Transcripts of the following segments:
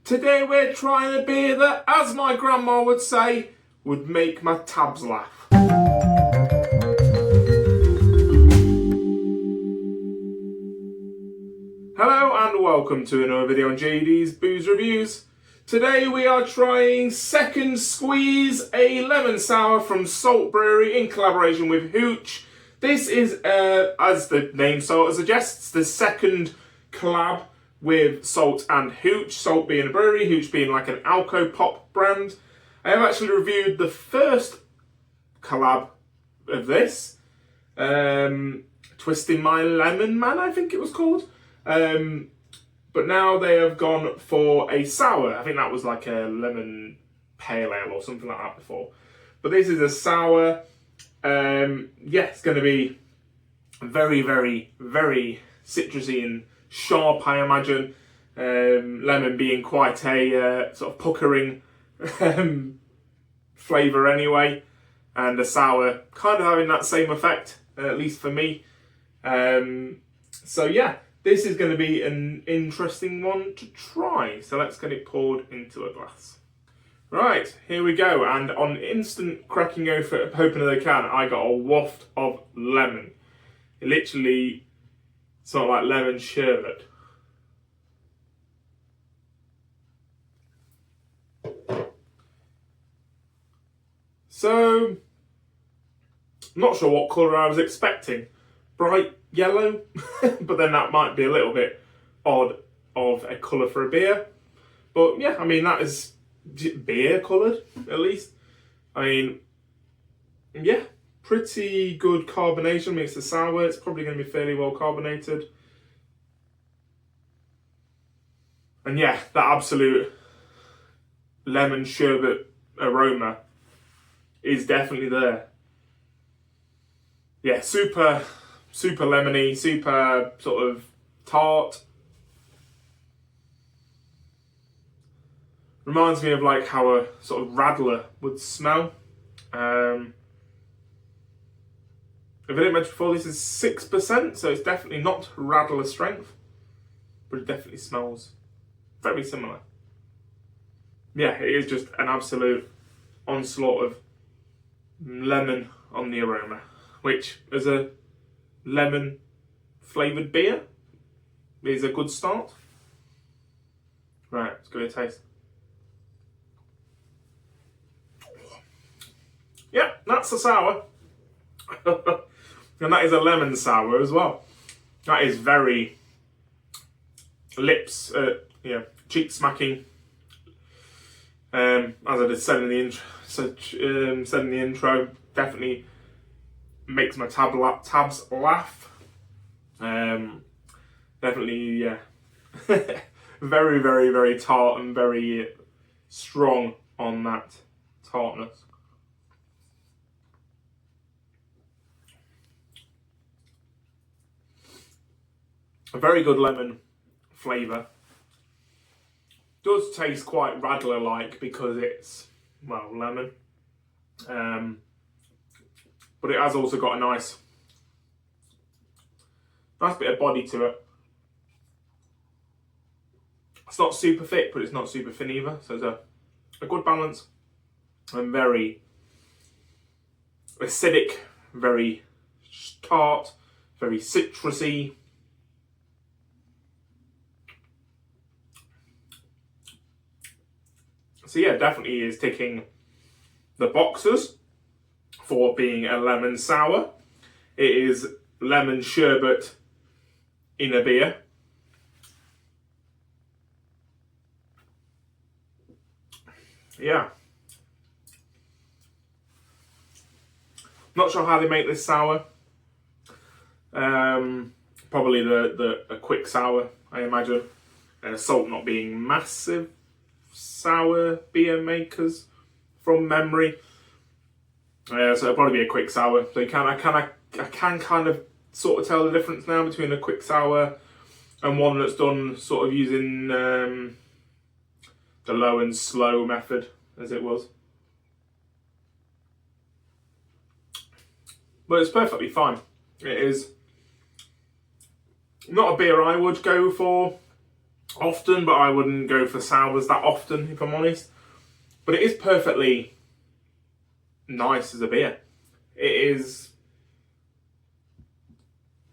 Today we're trying a beer that, as my grandma would say, would make my tabs laugh. Hello and welcome to another video on JD's Booze Reviews. Today we are trying Second Squeeze, a lemon sour from Salt Brewery in collaboration with Hooch. This is, as the name sort of suggests, the second collab with Salt and Hooch. Salt being a brewery, Hooch being like an alco pop brand. I have actually reviewed the first collab of this, Twisting My Lemon Man, I think it was called. But now they have gone for a sour. I think that was like a lemon pale ale or something like that before. But this is a sour. It's going to be very, very, very citrusy and sharp, I imagine. Lemon being quite a sort of puckering flavour anyway. And the sour kind of having that same effect, at least for me. So yeah, this is going to be an interesting one to try. So let's get it poured into a glass. Right, here we go. And on instant cracking open of the can, I got a waft of lemon. It literally smelled like lemon sherbet. So, I'm not sure what colour I was expecting. Bright yellow, but then that might be a little bit odd of a colour for a beer. But yeah, I mean, that is beer coloured, at least. I mean, yeah, pretty good carbonation. I mean, it's a sour, it's probably going to be fairly well carbonated. And yeah, that absolute lemon sherbet aroma is definitely there. Yeah, super lemony, super sort of tart. Reminds me of like how a sort of radler would smell. If I didn't mention before, this is 6%, so it's definitely not radler strength, but it definitely smells very similar. Yeah, it is just an absolute onslaught of lemon on the aroma, which as a lemon flavoured beer is a good start. Right, let's give it a taste. Yeah, that's a sour. And that is a lemon sour as well. That is very lips, cheek smacking. As I just said in the intro, definitely makes my tabs laugh. Definitely, yeah, very, very, very tart and very strong on that tartness. A very good lemon flavour. Does taste quite Radler-like because it's, well, lemon. But it has also got a nice bit of body to it. It's not super thick, but it's not super thin either. So it's a good balance. And very acidic, very tart, very citrusy. So yeah, definitely is ticking the boxes for being a lemon sour. It is lemon sherbet in a beer. Yeah. Not sure how they make this sour. Probably a quick sour, I imagine. Salt not being massive sour beer makers from memory. So it'll probably be a quick sour. So I can kind of sort of tell the difference now between a quick sour and one that's done sort of using the low and slow method, as it was. But it's perfectly fine. It is not a beer I would go for often, but I wouldn't go for sours that often, if I'm honest. But it is perfectly nice as a beer. It is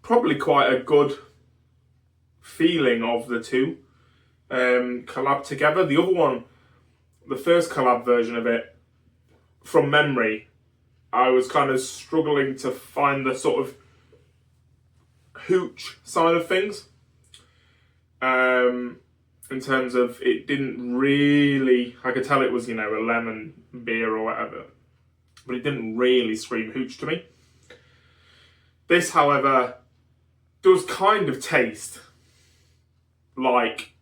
probably quite a good feeling of the two collab together. The other one, the first collab version of it, from memory, I was kind of struggling to find the sort of Hooch side of things. In terms of, it didn't really, I could tell it was, a lemon beer or whatever, but it didn't really scream Hooch to me. This, however, does kind of taste like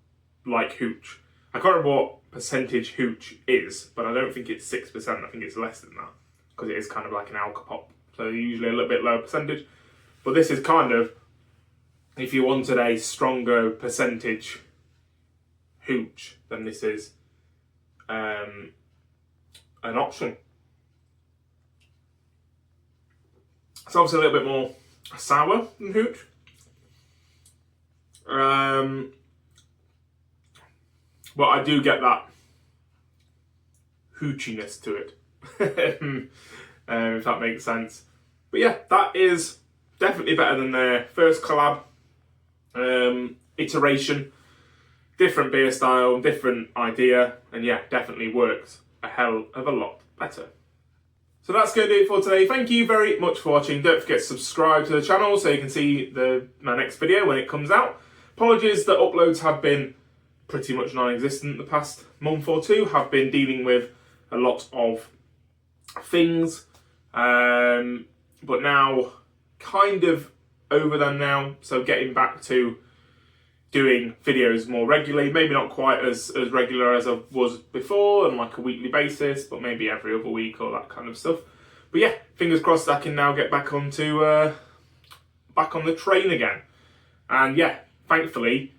Hooch. I can't remember what percentage Hooch is, but I don't think it's 6%, I think it's less than that, because it is kind of like an alcopop, so usually a little bit lower percentage. But this is kind of, if you wanted a stronger percentage Hooch, then this is an option. It's obviously a little bit more sour than Hooch. But I do get that hoochiness to it, if that makes sense. But yeah, that is definitely better than their first collab iteration. Different beer style, different idea, and yeah, definitely works a hell of a lot better. So that's going to do it for today. Thank you very much for watching. Don't forget to subscribe to the channel so you can see my next video when it comes out. Apologies that uploads have been pretty much non-existent the past month or two. Have been dealing with a lot of things, but now kind of over them now, so getting back to doing videos more regularly, maybe not quite as regular as I was before on like a weekly basis, but maybe every other week or that kind of stuff. But yeah, fingers crossed I can now get back onto back on the train again. And yeah, thankfully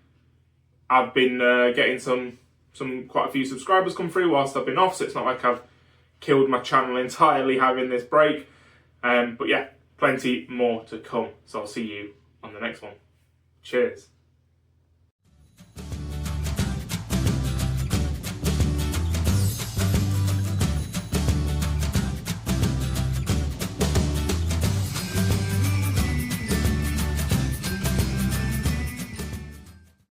I've been getting some quite a few subscribers come through whilst I've been off, so it's not like I've killed my channel entirely having this break. But yeah, plenty more to come. So I'll see you on the next one. Cheers.